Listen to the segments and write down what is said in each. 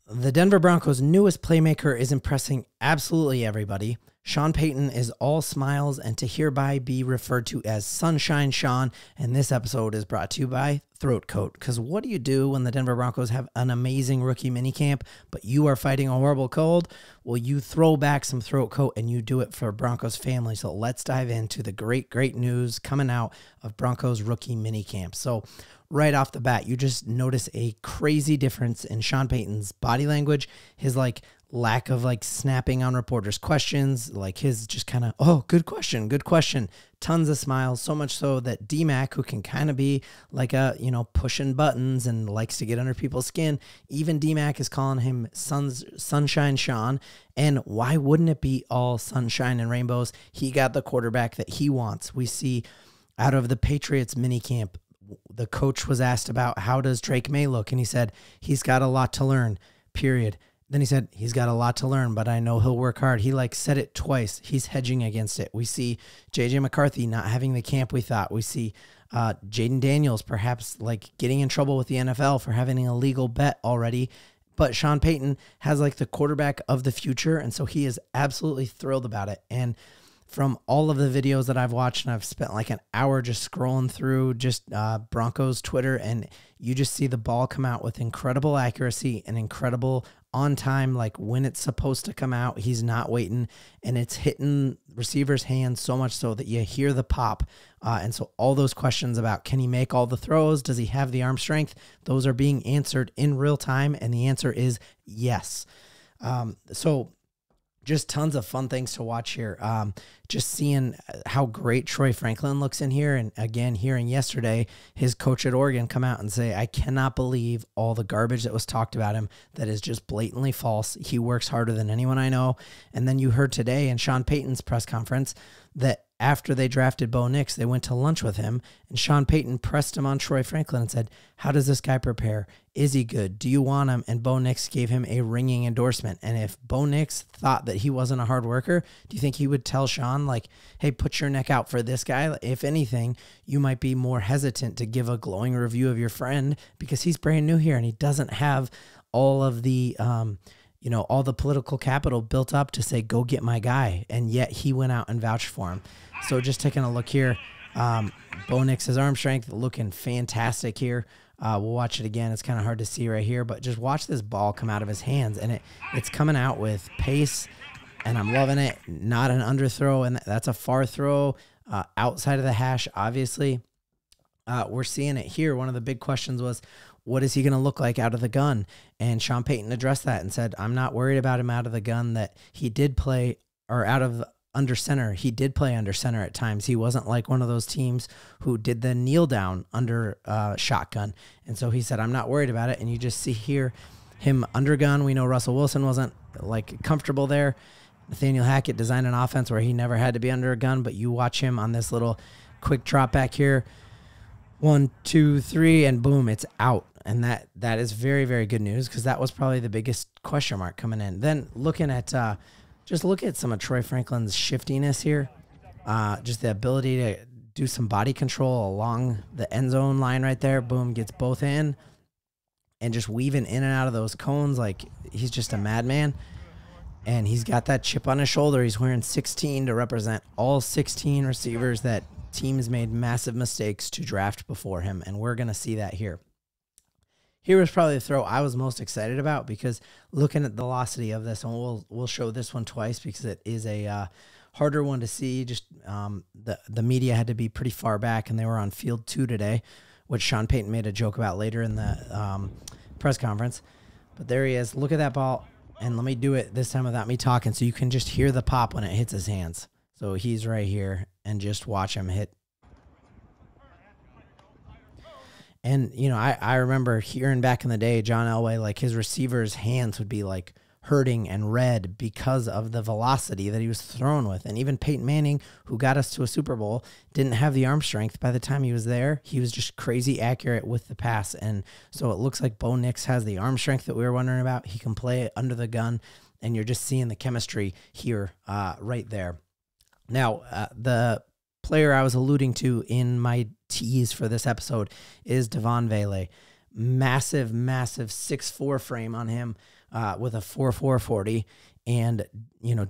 The Denver Broncos' newest playmaker is impressing absolutely everybody. Shawn Payton is all smiles and to hereby be referred to as Sunshine Shawn, and this episode is brought to you by Throat Coat. Because what do you do when the Denver Broncos have an amazing rookie minicamp, but you are fighting a horrible cold? Well, you throw back some Throat Coat and you do it for Broncos family. So let's dive into the great news coming out of Broncos rookie minicamp. So right off the bat, you just notice a crazy difference in Shawn Payton's body language, his lack of snapping on reporters' questions, his just kind of, oh, good question, tons of smiles, so much so that D-Mac, who can kind of be pushing buttons and likes to get under people's skin, even D-Mac is calling him Sunshine Shawn. And why wouldn't it be all sunshine and rainbows? He got the quarterback that he wants. We see out of the Patriots minicamp, the coach was asked about how does Drake May look, and he said, he's got a lot to learn, period. Then he said, he's got a lot to learn, but I know he'll work hard. He said it twice. He's hedging against it. We see J.J. McCarthy not having the camp we thought. We see Jaden Daniels perhaps getting in trouble with the NFL for having a legal bet already. But Shawn Payton has the quarterback of the future, and so he is absolutely thrilled about it. And from all of the videos that I've watched, and I've spent an hour just scrolling through just Broncos Twitter, and you just see the ball come out with incredible accuracy and incredible on time, when it's supposed to come out. He's not waiting, and it's hitting receivers' hands so much so that you hear the pop. And so all those questions about, can he make all the throws? Does he have the arm strength? Those are being answered in real time, and the answer is yes. So just tons of fun things to watch here. Just seeing how great Troy Franklin looks in here. And again, hearing yesterday his coach at Oregon come out and say, I cannot believe all the garbage that was talked about him that is just blatantly false. He works harder than anyone I know. And then you heard today in Shawn Payton's press conference that after they drafted Bo Nix, they went to lunch with him, and Shawn Payton pressed him on Troy Franklin and said, how does this guy prepare? Is he good? Do you want him? And Bo Nix gave him a ringing endorsement. And if Bo Nix thought that he wasn't a hard worker, do you think he would tell Shawn, hey, put your neck out for this guy? If anything, you might be more hesitant to give a glowing review of your friend because he's brand new here and he doesn't have all of the all the political capital built up to say, go get my guy. And yet he went out and vouched for him. So just taking a look here, Bo Nix's arm strength looking fantastic here. We'll watch it again. It's kind of hard to see right here, but just watch this ball come out of his hands, and it's coming out with pace, and I'm loving it. Not an underthrow, and that's a far throw outside of the hash, obviously. We're seeing it here. One of the big questions was, what is he going to look like out of the gun? And Shawn Payton addressed that and said, I'm not worried about him out of the gun, that he did play, or out of under center. He did play under center at times. He wasn't like one of those teams who did the kneel down under shotgun. And so he said, I'm not worried about it. And you just see here him under gun. We know Russell Wilson wasn't comfortable there. Nathaniel Hackett designed an offense where he never had to be under a gun, but you watch him on this little quick drop back here. 1, 2, 3, and boom, it's out. And that is very, very good news, because that was probably the biggest question mark coming in. Then looking at just look at some of Troy Franklin's shiftiness here. Just the ability to do some body control along the end zone line right there. Boom, gets both in. And just weaving in and out of those cones he's just a madman. And he's got that chip on his shoulder. He's wearing 16 to represent all 16 receivers that teams made massive mistakes to draft before him. And we're going to see that here. Here was probably the throw I was most excited about, because looking at the velocity of this, and we'll show this one twice because it is a harder one to see. Just the media had to be pretty far back, and they were on field 2 today, which Shawn Payton made a joke about later in the press conference. But there he is. Look at that ball, and let me do it this time without me talking so you can just hear the pop when it hits his hands. So he's right here, and just watch him hit. And, I remember hearing back in the day, John Elway, his receivers' hands would be, hurting and red because of the velocity that he was thrown with. And even Peyton Manning, who got us to a Super Bowl, didn't have the arm strength by the time he was there. He was just crazy accurate with the pass. And so it looks like Bo Nix has the arm strength that we were wondering about. He can play it under the gun, and you're just seeing the chemistry here right there. Now, the player I was alluding to in my tease for this episode is Devontae V. massive 6'4" frame on him with a 4.4 40. And,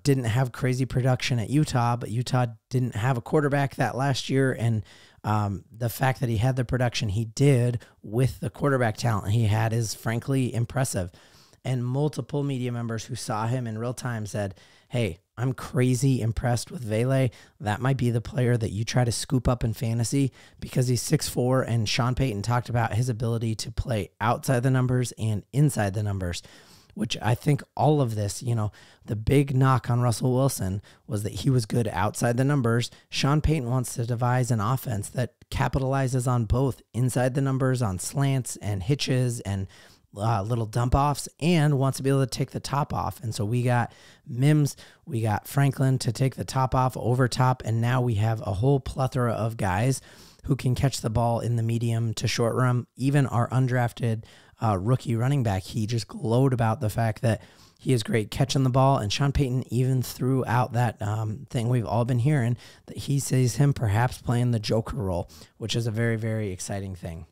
didn't have crazy production at Utah, but Utah didn't have a quarterback that last year. And the fact that he had the production he did with the quarterback talent he had is frankly impressive. And multiple media members who saw him in real time said, hey, I'm crazy impressed with Vele. That might be the player that you try to scoop up in fantasy because he's 6'4", and Shawn Payton talked about his ability to play outside the numbers and inside the numbers, which I think all of this, the big knock on Russell Wilson was that he was good outside the numbers. Shawn Payton wants to devise an offense that capitalizes on both inside the numbers, on slants and hitches and little dump offs, and wants to be able to take the top off. And so we got Mims, we got Franklin to take the top off over top. And now we have a whole plethora of guys who can catch the ball in the medium to short run. Even our undrafted rookie running back, he just glowed about the fact that he is great catching the ball. And Shawn Payton even threw out that thing we've all been hearing, that he sees him perhaps playing the Joker role, which is a very, very exciting thing.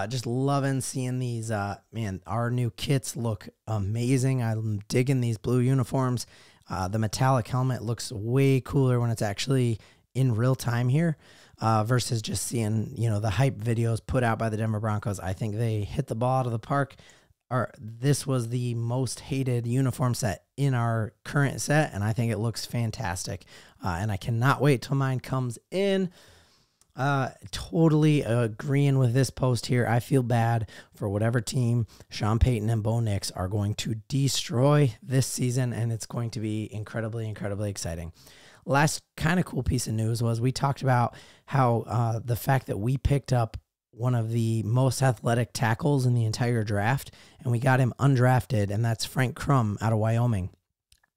Just loving seeing these, our new kits look amazing. I'm digging these blue uniforms. The metallic helmet looks way cooler when it's actually in real time here versus just seeing, the hype videos put out by the Denver Broncos. I think they hit the ball out of the park. This was the most hated uniform set in our current set, and I think it looks fantastic. And I cannot wait till mine comes in. Totally agreeing with this post here. I feel bad for whatever team Shawn Payton and Bo Nix are going to destroy this season, and it's going to be incredibly, incredibly exciting. Last kind of cool piece of news was we talked about how the fact that we picked up one of the most athletic tackles in the entire draft, and we got him undrafted, and that's Frank Crum out of Wyoming.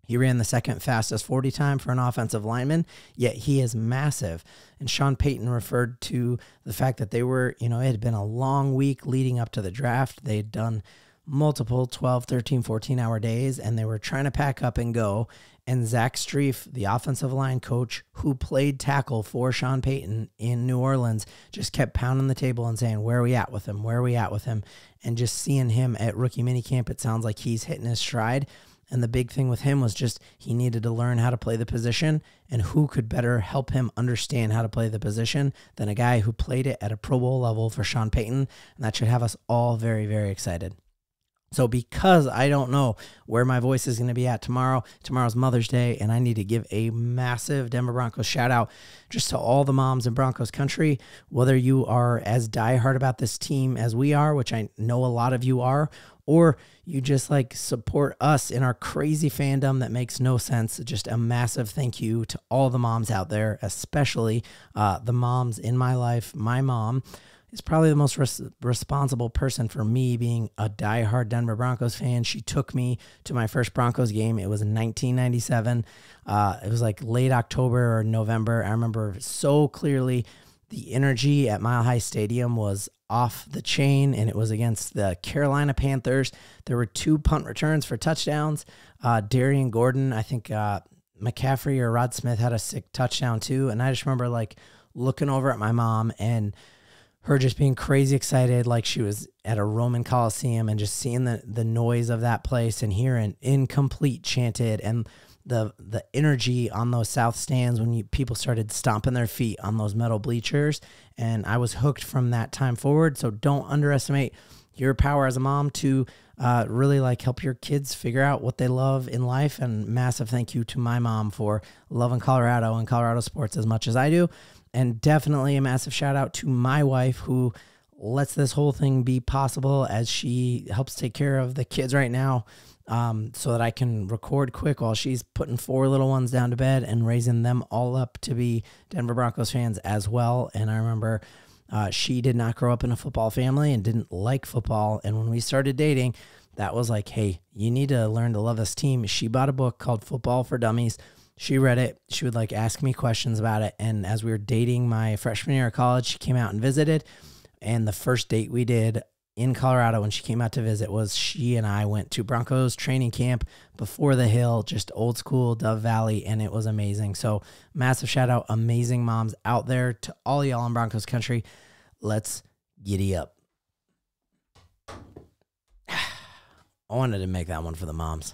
He ran the second fastest 40 time for an offensive lineman, yet he is massive. And Shawn Payton referred to the fact that they were, it had been a long week leading up to the draft. They'd done multiple 12, 13, 14-hour days, and they were trying to pack up and go. And Zach Strief, the offensive line coach who played tackle for Shawn Payton in New Orleans, just kept pounding the table and saying, where are we at with him? Where are we at with him? And just seeing him at rookie minicamp, it sounds like he's hitting his stride. And the big thing with him was just he needed to learn how to play the position, and who could better help him understand how to play the position than a guy who played it at a Pro Bowl level for Shawn Payton, and that should have us all very, very excited. So because I don't know where my voice is going to be at tomorrow's Mother's Day, and I need to give a massive Denver Broncos shout out just to all the moms in Broncos country, whether you are as diehard about this team as we are, which I know a lot of you are, or you just support us in our crazy fandom that makes no sense. Just a massive thank you to all the moms out there, especially the moms in my life. My mom is probably the most responsible person for me being a diehard Denver Broncos fan. She took me to my first Broncos game. It was in 1997. It was late October or November. I remember so clearly the energy at Mile High Stadium was off the chain, and it was against the Carolina Panthers. There were 2 punt returns for touchdowns. Darian Gordon, I think McCaffrey or Rod Smith had a sick touchdown too. And I just remember looking over at my mom and her just being crazy excited, like she was at a Roman Coliseum, and just seeing the noise of that place and hearing Incomplete chanted, and the energy on those south stands when people started stomping their feet on those metal bleachers. And I was hooked from that time forward. So don't underestimate your power as a mom to really help your kids figure out what they love in life. And massive thank you to my mom for loving Colorado and Colorado sports as much as I do. And definitely a massive shout out to my wife, who lets this whole thing be possible as she helps take care of the kids right now, so that I can record quick while she's putting 4 little ones down to bed and raising them all up to be Denver Broncos fans as well. And I remember she did not grow up in a football family and didn't like football. And when we started dating, that was hey, you need to learn to love this team. She bought a book called Football for Dummies. She read it. She would ask me questions about it. And as we were dating my freshman year of college, she came out and visited. And the first date we did in Colorado when she came out to visit was she and I went to Broncos training camp before the hill, just old school Dove Valley, and it was amazing. So massive shout out, amazing moms out there, to all y'all in Broncos country. Let's giddy up. I wanted to make that one for the moms.